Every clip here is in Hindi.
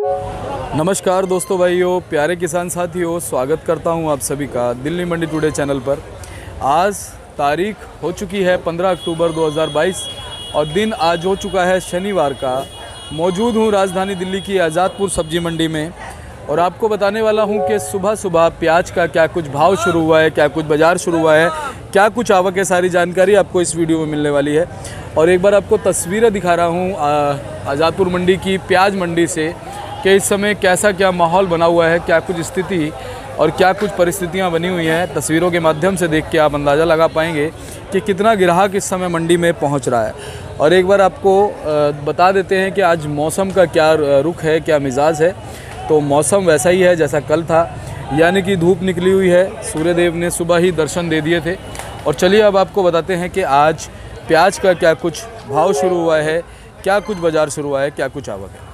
नमस्कार दोस्तों, भाइयों, प्यारे किसान साथियों, स्वागत करता हूं आप सभी का दिल्ली मंडी टुडे चैनल पर। आज तारीख हो चुकी है 15 अक्टूबर 2022 और दिन आज हो चुका है शनिवार का। मौजूद हूं राजधानी दिल्ली की आज़ादपुर सब्जी मंडी में और आपको बताने वाला हूं कि सुबह सुबह प्याज का क्या कुछ भाव शुरू हुआ है, क्या कुछ बाज़ार शुरू हुआ है, क्या कुछ आवक है, सारी जानकारी आपको इस वीडियो में मिलने वाली है। और एक बार आपको तस्वीरें दिखा रहा हूँ आज़ादपुर मंडी की, प्याज मंडी से, कि इस समय कैसा क्या माहौल बना हुआ है, क्या कुछ स्थिति और क्या कुछ परिस्थितियां बनी हुई हैं। तस्वीरों के माध्यम से देख के आप अंदाज़ा लगा पाएंगे कि कितना ग्राहक इस समय मंडी में पहुंच रहा है। और एक बार आपको बता देते हैं कि आज मौसम का क्या रुख है, क्या मिजाज है। तो मौसम वैसा ही है जैसा कल था, यानी कि धूप निकली हुई है, सूर्यदेव ने सुबह ही दर्शन दे दिए थे। और चलिए अब आपको बताते हैं कि आज प्याज का क्या कुछ भाव शुरू हुआ है, क्या कुछ बाज़ार शुरू हुआ है, क्या कुछ आवक है।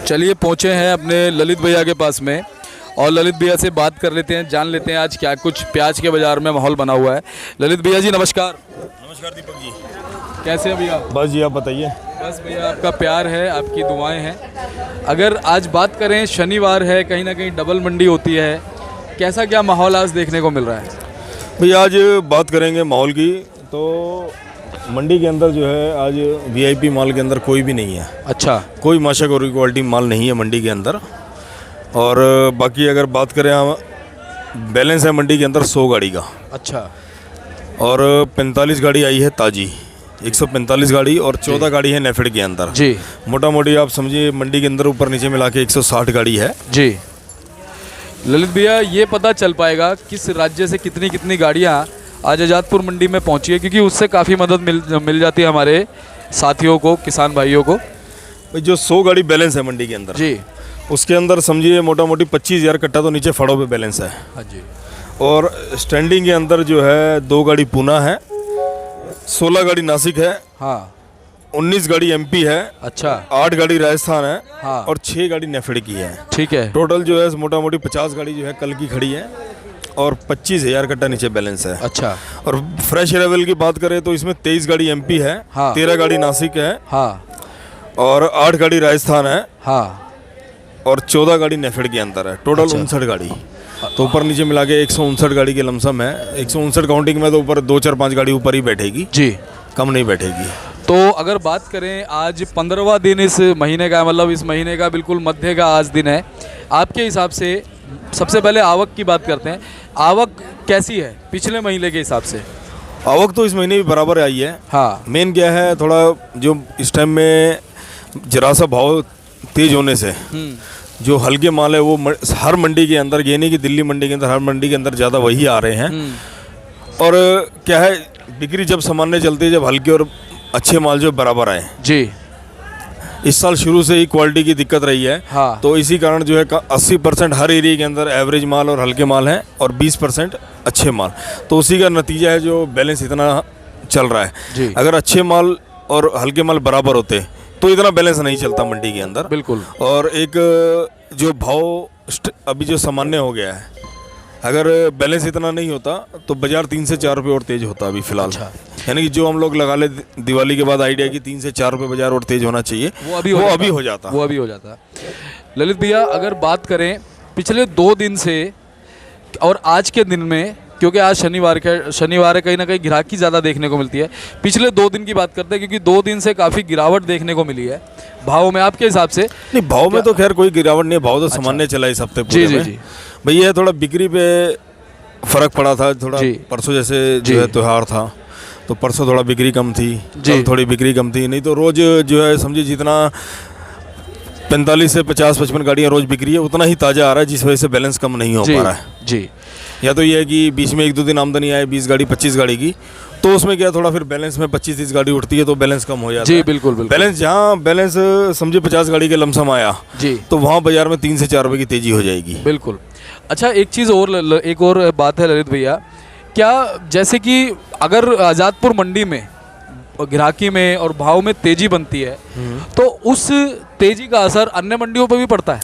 चलिए पहुँचे हैं अपने ललित भैया के पास में और ललित भैया से बात कर लेते हैं, जान लेते हैं आज क्या कुछ प्याज के बाज़ार में माहौल बना हुआ है। ललित भैया जी नमस्कार। नमस्कार दीपक जी, कैसे हैं भैया? बस जी आप बताइए। बस भैया आपका प्यार है, आपकी दुआएं हैं। अगर आज बात करें, शनिवार है, कहीं ना कहीं डबल मंडी होती है, कैसा क्या माहौल आज देखने को मिल रहा है? भैया आज बात करेंगे माहौल की, तो मंडी के अंदर जो है आज वीआईपी माल के अंदर कोई भी नहीं है। अच्छा, कोई माशा क्वालिटी माल नहीं है मंडी के अंदर। और बाकी अगर बात करें हम, बैलेंस है मंडी के अंदर 100 गाड़ी का। अच्छा। और 45 गाड़ी आई है ताज़ी, 145 गाड़ी, और 14 गाड़ी है नेफेड के अंदर जी। मोटा मोटी आप समझिए मंडी के अंदर ऊपर नीचे मिला के 160 गाड़ी है जी। ललित भैया, ये पता चल पाएगा किस राज्य से कितनी कितनी गाड़ियाँ आज आज़ादपुर मंडी में पहुंची है, क्योंकि उससे काफ़ी मदद मिल जाती है हमारे साथियों को, किसान भाइयों को। भाई जो 100 गाड़ी बैलेंस है मंडी के अंदर जी, उसके अंदर समझिए मोटा मोटी 25,000 कट्टा तो नीचे फड़ों पे बैलेंस है। हाँ जी। और स्टैंडिंग के अंदर जो है 2 गाड़ी पूना है, 16 गाड़ी नासिक है, हाँ, 19 गाड़ी एमपी है, अच्छा, 8 गाड़ी राजस्थान है, हाँ, और 6 गाड़ी नेफेड की है। ठीक है। टोटल जो है मोटा मोटी 50 गाड़ी जो है कल की खड़ी है और 25,000 कट्टा नीचे बैलेंस है। अच्छा। और फ्रेश अराइवल की बात करें तो इसमें 23 गाड़ी एमपी है, हाँ, 13 गाड़ी नासिक है, हाँ, और 8 गाड़ी राजस्थान है, हाँ, और 14 गाड़ी नेफेड के अंदर है। टोटल 59 गाड़ी, तो ऊपर नीचे मिला के 159 गाड़ी के लमसम है। 159 काउंटिंग में तो ऊपर 2 4 5 गाड़ी ऊपर ही बैठेगी जी, कम नहीं बैठेगी। तो अगर बात करें, आज 15वां दिन इस महीने का, मतलब इस महीने का बिल्कुल मध्य का आज दिन है। आपके हिसाब से सबसे पहले आवक की बात करते हैं। आवक कैसी है पिछले महीने के हिसाब से? आवक तो इस महीने भी बराबर आई है। हाँ, मेन क्या है, थोड़ा जो इस टाइम में जरा सा भाव तेज होने से जो हल्के माल है वो हर मंडी के अंदर, ये नहीं कि दिल्ली मंडी के अंदर, हर मंडी के अंदर ज़्यादा वही आ रहे हैं। और क्या है, बिक्री जब सामान्य चलती है, जब हल्के और अच्छे माल जो बराबर आए जी। इस साल शुरू से ही क्वालिटी की दिक्कत रही है। हाँ, तो इसी कारण जो है 80% हर एरिया के अंदर एवरेज माल और हल्के माल हैं और 20% अच्छे माल। तो उसी का नतीजा है जो बैलेंस इतना चल रहा है जी। अगर अच्छे माल और हल्के माल बराबर होते तो इतना बैलेंस नहीं चलता मंडी के अंदर। बिल्कुल। और एक जो भाव अभी जो सामान्य हो गया है, अगर बैलेंस इतना नहीं होता तो बाजार 3 से 4 रुपये और तेज होता अभी फिलहाल। अच्छा। यानी कि जो हम लोग लगा ले दिवाली के बाद आइडिया कि 3 से 4 रुपये बाजार और तेज होना चाहिए, वो अभी हो जाता। ललित भैया, अगर बात करें पिछले 2 दिन से और आज के दिन में, क्योंकि आज शनिवार है, कहीं ना कहीं गिराकी ज़्यादा देखने को मिलती है। पिछले 2 दिन की बात करते हैं, क्योंकि 2 दिन से काफ़ी गिरावट देखने को मिली है भाव में। आपके हिसाब से? नहीं, भाव में तो खैर कोई गिरावट नहीं है, भाव तो सामान्य चला इस हफ्ते पूरे में। जी। भैया थोड़ा बिक्री पे फर्क पड़ा था थोड़ा। परसों जैसे जो है त्यौहार था तो परसों थोड़ा बिक्री कम थी, कल थोड़ी बिक्री कम थी। नहीं तो रोज़ जो है समझिए जितना 45 से 50-55 गाड़ियाँ रोज़ बिक्री है उतना ही ताज़ा आ रहा है, जिस वजह से बैलेंस कम नहीं हो पा रहा है जी। या तो ये है कि बीच में 1-2 दिन आमदनी आए 20 गाड़ी 25 गाड़ी की, तो उसमें क्या थोड़ा फिर बैलेंस में 25-30 गाड़ी उठती है तो बैलेंस कम हो जाता है। जी बिल्कुल बिल्कुल। बैलेंस जहाँ बैलेंस समझिए 50 गाड़ी के लमसम आया जी, तो वहाँ बाजार में 3 से 4 रुपये की तेज़ी हो जाएगी। बिल्कुल। अच्छा, एक और बात है ललित भैया, क्या जैसे कि अगर आज़ादपुर मंडी में गिराकी में और भाव में तेज़ी बनती है तो उस तेज़ी का असर अन्य मंडियों पर भी पड़ता है?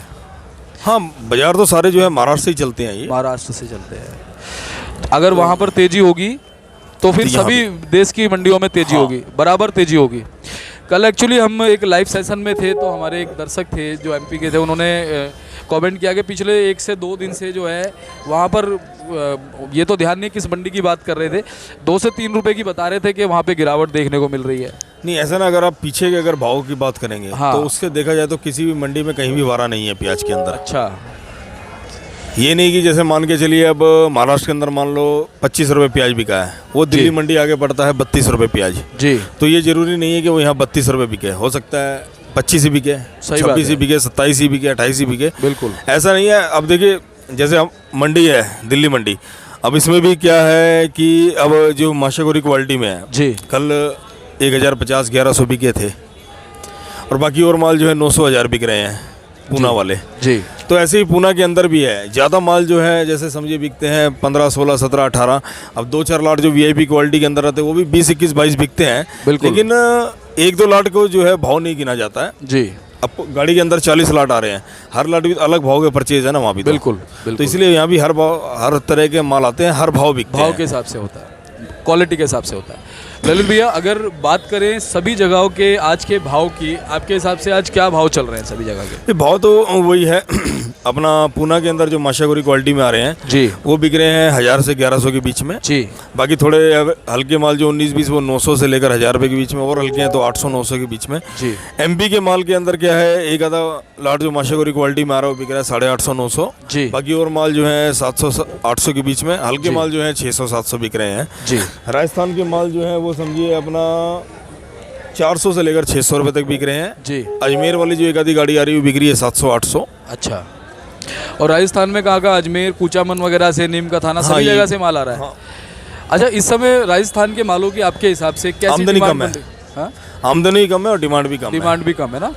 हाँ, बाजार तो सारे जो है महाराष्ट्र से ही चलते हैं, ये महाराष्ट्र से चलते हैं। अगर वहाँ पर तेज़ी होगी तो फिर सभी देश की मंडियों में तेज़ी होगी, बराबर तेज़ी होगी। कल एक्चुअली हम एक लाइव सेशन में थे, तो हमारे एक दर्शक थे जो एमपी के थे, उन्होंने कमेंट किया कि पिछले 1 से 2 दिन से जो है वहाँ पर ये तो ध्यान नहीं किस मंडी की बात कर रहे थे, 2 से 3 रुपए की बता रहे थे कि वहाँ पे गिरावट देखने को मिल रही है। नहीं ऐसा ना, अगर आप पीछे के अगर भाव की बात करेंगे हाँ। तो उससे देखा जाए तो किसी भी मंडी में कहीं भी वारा नहीं है प्याज के अंदर। अच्छा, ये नहीं कि जैसे मान के चलिए अब महाराष्ट्र के अंदर मान लो 25 रुपये प्याज बिका है, वो दिल्ली मंडी आगे पड़ता है 32 रुपये प्याज जी। तो ये जरूरी नहीं है कि वो यहाँ 32 रुपये बिके, हो सकता है 25 ही बिके, 26 ही बिके, 27 ही बिके, 28 ही बिके। बिल्कुल ऐसा नहीं है। अब देखिए जैसे हम मंडी है दिल्ली मंडी, अब इसमें भी क्या है कि अब जो माशागोरी क्वालिटी में है जी, कल 1050 1100 बिके थे और बाकी और माल जो है 900 1000 बिक रहे हैं पूना वाले जी। तो ऐसे ही पूना के अंदर भी है, ज़्यादा माल जो है जैसे समझिए बिकते हैं 15 16 17 18। अब 2-4 लाट जो वीआईपी क्वालिटी के अंदर रहते हैं वो भी 20 21 22 बिकते हैं, लेकिन 1-2 लाट को जो है भाव नहीं गिना जाता है जी। अब गाड़ी के अंदर 40 लाट आ रहे हैं, हर लाट भी अलग भाव के परचेज है ना वहाँ भी। बिल्कुल तो इसलिए यहाँ भी हर तरह के माल आते हैं, हर भाव बिकते हैं, भाव के हिसाब से होता है, क्वालिटी के हिसाब से होता है। ललित भैया अगर बात करें सभी जगहों के आज के भाव की, आपके हिसाब से आज क्या भाव चल रहे हैं सभी जगह के? भाव तो वही है अपना पूना के अंदर जो माशागोरी क्वालिटी में आ रहे हैं जी, वो बिक रहे हैं 1000 से 1100 के बीच में जी। बाकी थोड़े हल्के माल जो 19-20 वो 900 से लेकर 1000 रुपये के बीच में, और हल्के हैं तो 800-900 के बीच में जी। एमपी के माल के अंदर क्या है, एक आधा लाट जो माशागोरी क्वालिटी में आ रहा है वो बिक रहा है 850-900 जी। बाकी और माल जो है 700-800 के बीच में, हल्के माल जो है 600-700 बिक रहे हैं जी। राजस्थान के माल जो है वो समझिए अपना 400 से लेकर 600 रुपये तक बिक रहे हैं जी। अजमेर वाली जो एक आधी गाड़ी आ रही है वो बिक रही है 700-800। अच्छा, और राजस्थान में कहाँ का, अजमेर कुचामन वगैरह से, नीम का थाना, सभी जगह से माल आ रहा है। अच्छा, इस समय राजस्थान के मालों की आपके हिसाब से कैसी आमदनी कम है? आमदनी कम है और डिमांड भी कम है। डिमांड भी कम है ना,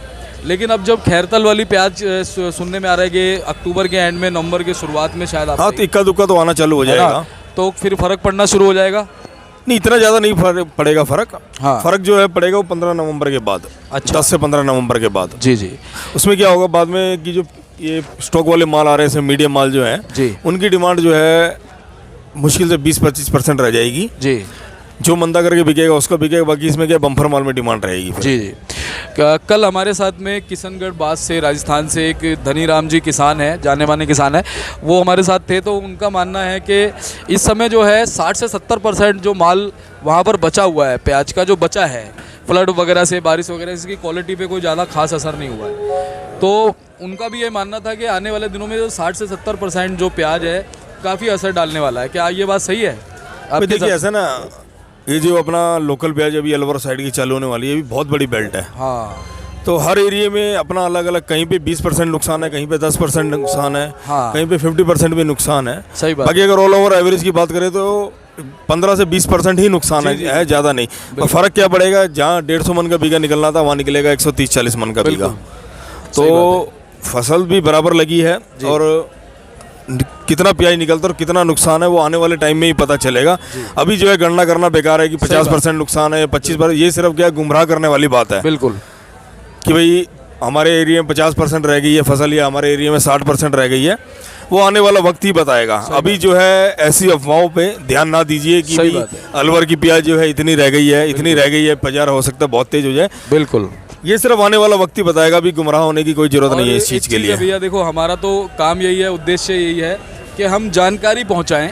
लेकिन अब जब खैरतल वाली प्याज सुनने में आ रहा है कि अक्टूबर के एंड में, नवंबर के शुरुआत में शायद, हाँ तो इक्का दुक्का तो आना चालू हो जाएगा, तो फिर फर्क पड़ना शुरू हो जाएगा। नहीं इतना ज़्यादा नहीं पड़ेगा फर्क। हाँ। फर्क जो है पड़ेगा वो 15 नवंबर के बाद। अच्छा। 10 से 15 नवंबर के बाद जी जी। उसमें क्या होगा बाद में कि जो ये स्टॉक वाले माल आ रहे हैं, मीडियम माल जो है जी, उनकी डिमांड जो है मुश्किल से 20-25% रह जाएगी जी। जो मंदा करके बिकेगा उसका बिकेगा, बाकी इसमें क्या बम्पर माल में डिमांड रहेगी जी जी। कल हमारे साथ में किशनगढ़ बास से, राजस्थान से एक धनीराम जी किसान है, जाने माने किसान है, वो हमारे साथ थे। तो उनका मानना है कि इस समय जो है 60 से 70% जो माल वहाँ पर बचा हुआ है, प्याज का जो बचा है, फ्लड वगैरह से, बारिश वगैरह, इसकी क्वालिटी पे कोई ज़्यादा खास असर नहीं हुआ है। तो उनका भी ये मानना था कि आने वाले दिनों में जो 60 से 70% जो प्याज है काफ़ी असर डालने वाला है। क्या ये बात सही है? आप देखिए ऐसा ना, ये जो अपना लोकल प्याज अभी अलवर साइड की चालू होने वाली है, ये भी बहुत बड़ी बेल्ट है। हाँ। तो हर एरिया में अपना अलग अलग, कहीं पे 20% नुकसान है, कहीं पे 10% नुकसान है, हाँ। कहीं पे 50% भी नुकसान है। सही बात। बाकी अगर ऑल ओवर एवरेज की बात करें तो 15 से 20% ही नुकसान है, ज़्यादा नहीं। और फर्क क्या पड़ेगा, जहाँ 150 मन का बीघा निकलना था वहाँ निकलेगा 130-40 मन का बीघा। तो फसल भी बराबर लगी है, और कितना प्याज निकलता है और कितना नुकसान है वो आने वाले टाइम में ही पता चलेगा। अभी जो है गणना करना बेकार है कि 50% नुकसान है या 25%, ये सिर्फ क्या गुमराह करने वाली बात है। बिल्कुल, कि भाई हमारे एरिया में 50% रह गई है फसल, या हमारे एरिया में 60% रह गई है, वो आने वाला वक्त ही बताएगा। अभी जो है ऐसी अफवाहों पे ध्यान ना दीजिए कि भाई अलवर की प्याज जो है इतनी रह गई है, इतनी रह गई है, बाजार हो सकता है बहुत तेज हो जाए। बिल्कुल, ये सिर्फ आने वाला वक्त ही बताएगा, अभी गुमराह होने की कोई जरूरत नहीं है इस चीज़ के लिए। भैया देखो, हमारा तो काम यही है, उद्देश्य यही है कि हम जानकारी पहुंचाएं,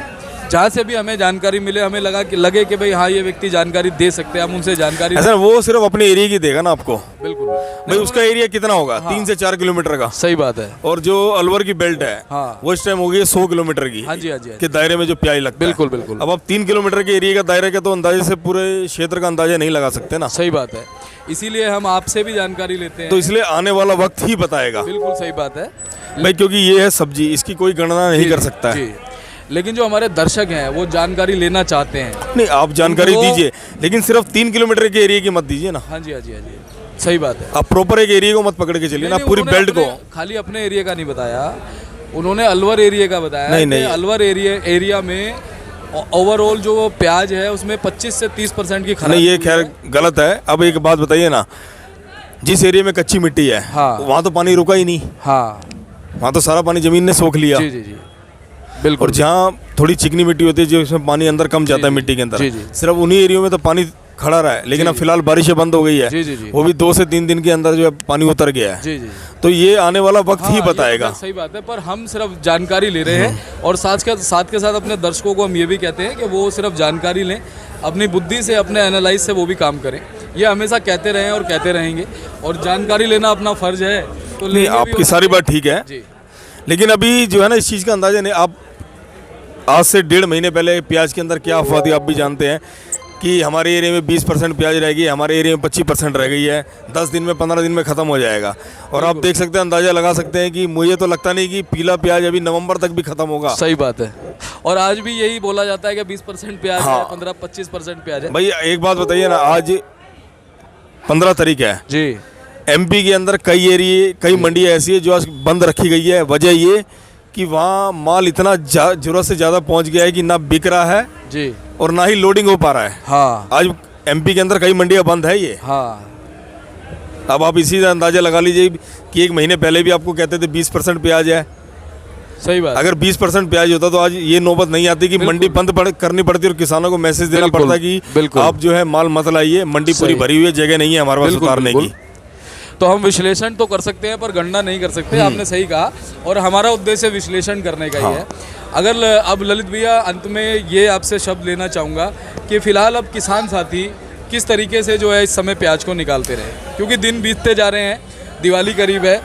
जहाँ से भी हमें जानकारी मिले, हमें लगे कि भाई हाँ ये व्यक्ति जानकारी दे सकते हैं, हम उनसे जानकारी। ऐसा वो सिर्फ अपने एरिया की देगा ना आपको। बिल्कुल भाई, उसका एरिया कितना होगा? 3 से 4 किलोमीटर का। सही बात है। और जो अलवर की बेल्ट है हाँ, वो इस टाइम हो गई 100 किलोमीटर की। हाँ जी, हाँ जी, के दायरे में जो प्याज लगता है। बिल्कुल बिल्कुल। अब आप 3 किलोमीटर के एरिया का दायरे के तो अंदाजे से पूरे क्षेत्र का अंदाजा नहीं लगा सकते ना। सही बात है, इसीलिए हम आपसे भी जानकारी लेते हैं। तो इसलिए आने वाला वक्त ही बताएगा। बिल्कुल सही बात है भाई, क्योंकि ये है सब्जी, इसकी कोई गणना नहीं कर सकता है। लेकिन जो हमारे दर्शक हैं वो जानकारी लेना चाहते हैं। नहीं, आप जानकारी दीजिए, लेकिन सिर्फ 3 किलोमीटर के एरिया की मत दीजिए ना। हाँ जी, हाँ जी, हाँ जी, सही बात है। आप प्रॉपर एक एरिया को मत पकड़ के चलिए ना, पूरी बेल्ट को। खाली अपने एरिया का नहीं बताया उन्होंने, अलवर एरिया का बताया। नहीं, अलवर एरिया में ओवरऑल जो प्याज है उसमें 25 से 30% की खराब। नहीं, ये खैर गलत है। अब एक बात बताइए ना, जिस एरिया में कच्ची मिट्टी है वहाँ तो पानी रुका ही नहीं। हाँ, वहाँ तो सारा पानी जमीन ने सोख लिया। जी जी जी, बिल्कुल। और जहाँ थोड़ी चिकनी मिट्टी होती है, जो इसमें पानी अंदर कम जाता है मिट्टी के अंदर, सिर्फ उन्हीं एरियो में तो पानी खड़ा रहा है, लेकिन अब फिलहाल बारिशें बंद हो गई है। जी जी जी। वो भी 2 से 3 दिन के अंदर जो है पानी उतर गया है। जी जी। तो ये आने वाला वक्त ही हाँ, ये बताएगा। सही बात है, पर हम सिर्फ जानकारी ले रहे हैं और साथ के साथ अपने दर्शकों को हम ये भी कहते हैं कि वो सिर्फ जानकारी लें, अपनी बुद्धि से, अपने एनालाइज से वो भी काम करें। ये हमेशा कहते रहे और कहते रहेंगे, और जानकारी लेना अपना फर्ज है। तो नहीं, आपकी सारी बात ठीक है, लेकिन अभी जो है ना इस चीज़ का अंदाजा नहीं। आप आज से 1.5 महीने पहले प्याज के अंदर क्या अफवाह थी आप भी जानते हैं कि हमारे एरिया में 20% प्याज रहेगी, हमारे एरिया में 25% रह गई है, 10 दिन में 15 दिन में ख़त्म हो जाएगा। और आप देख सकते हैं, अंदाज़ा लगा सकते हैं कि मुझे तो लगता नहीं कि पीला प्याज अभी नवंबर तक भी ख़त्म होगा। सही बात है, और आज भी यही बोला जाता है कि 20% प्याज है, 15-25% प्याज है। भैया एक बात बताइए ना, आज 15 तारीख है जी। एमपी के अंदर कई एरिए, कई मंडियाँ ऐसी है जो आज बंद रखी गई है। वजह ये कि वहाँ माल इतना ज़रूरत से ज़्यादा पहुँच गया है कि ना बिक रहा है जी, और ना ही लोडिंग हो पा रहा है। हाँ, आज एमपी के अंदर कई मंडियाँ बंद है ये। हाँ। अब आप इसी का अंदाज़ा लगा लीजिए कि 1 महीने पहले भी आपको कहते थे 20% प्याज है। सही बात। अगर 20% प्याज होता तो आज ये नौबत नहीं आती कि मंडी बंद करनी पड़ती और किसानों को मैसेज देना पड़ता कि आप जो है माल मत लाइए, मंडी पूरी भरी हुई है, जगह नहीं है हमारे पास उतारने की। तो हम विश्लेषण तो कर सकते हैं पर गणना नहीं कर सकते, आपने सही कहा, और हमारा उद्देश्य विश्लेषण करने का ही है। अगर अब ललित भैया अंत में ये आपसे शब्द लेना चाहूँगा कि फिलहाल अब किसान साथी किस तरीके से जो है इस समय प्याज को निकालते रहे, क्योंकि दिन बीतते जा रहे हैं, दिवाली करीब है।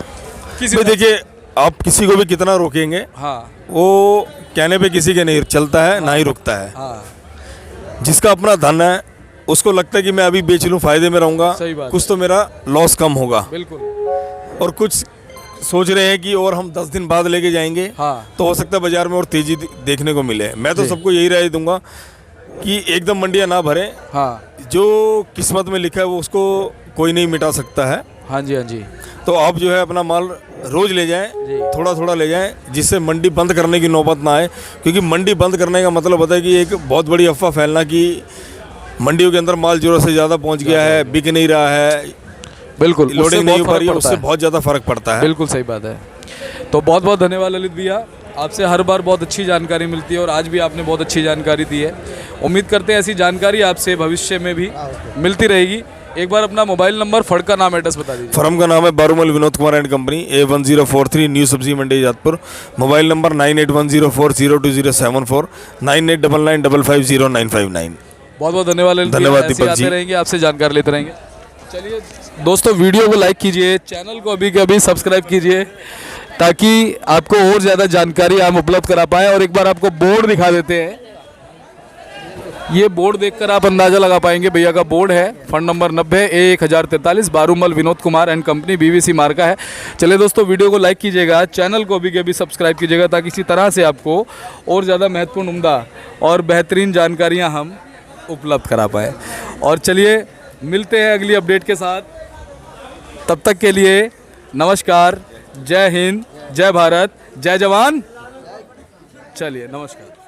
किसी देखिए, आप किसी को भी कितना रोकेंगे, हाँ, वो कहने पे किसी के नहीं चलता है, ना ही रुकता है। हाँ, जिसका अपना धन है उसको लगता है कि मैं अभी बेच लूँ, फायदे में रहूँगा, कुछ तो मेरा लॉस कम होगा। बिल्कुल। और कुछ सोच रहे हैं कि और हम 10 दिन बाद लेके जाएंगे, हाँ, तो हो सकता है बाजार में और तेजी देखने को मिले। मैं तो सबको यही राय दूंगा कि एकदम मंडियां ना भरें। हाँ, जो किस्मत में लिखा है वो उसको कोई नहीं मिटा सकता है। हाँ जी, हाँ जी। तो आप जो है अपना माल रोज ले जाएं, थोड़ा थोड़ा ले जाएं, जिससे मंडी बंद करने की नौबत ना आए। क्योंकि मंडी बंद करने का मतलब होता है कि एक बहुत बड़ी अफवाह फैलना कि मंडियों के अंदर माल ज़रूरत से ज़्यादा पहुंच गया है, बिक नहीं रहा है, बिल्कुल, लोडिंग नहीं हो पा रही है, उससे बहुत ज़्यादा फर्क पड़ता है। बिल्कुल सही बात है। तो बहुत बहुत धन्यवाद ललित भैया, आपसे हर बार बहुत अच्छी जानकारी मिलती है और आज भी आपने बहुत अच्छी जानकारी दी है। उम्मीद करते हैं ऐसी जानकारी आपसे भविष्य में भी मिलती रहेगी। एक बार अपना मोबाइल नंबर, फर्म का नाम, एड्रेस बता दीजिए। फर्म का नाम है Barumal Vinod Kumar and company, A1043 new सब्जी मंडी जातपुर। Mobile number 9810402074, 9899550959। बहुत बहुत धन्यवाद ललित भैया, धन्यवाद ऐसे दीपक जी। आते रहेंगे, आपसे जानकारी लेते रहेंगे। चलिए दोस्तों, वीडियो को लाइक कीजिए, चैनल को अभी के अभी सब्सक्राइब कीजिए, ताकि आपको और ज़्यादा जानकारी हम उपलब्ध करा पाएँ। और एक बार आपको बोर्ड दिखा देते हैं। ये बोर्ड देखकर आप अंदाज़ा लगा पाएंगे, भैया का बोर्ड है, fund number 90 A1043, Barumal Vinod Kumar and company, BBC मार्का है। चलिए दोस्तों, वीडियो को लाइक कीजिएगा, चैनल को अभी के अभी सब्सक्राइब कीजिएगा, ताकि इसी तरह से आपको और ज़्यादा महत्वपूर्ण, उम्दा और बेहतरीन जानकारियाँ हम उपलब्ध करा पाएँ। और चलिए मिलते हैं अगली अपडेट के साथ, तब तक के लिए नमस्कार, जय हिंद, जय भारत, जय जवान। चलिए नमस्कार।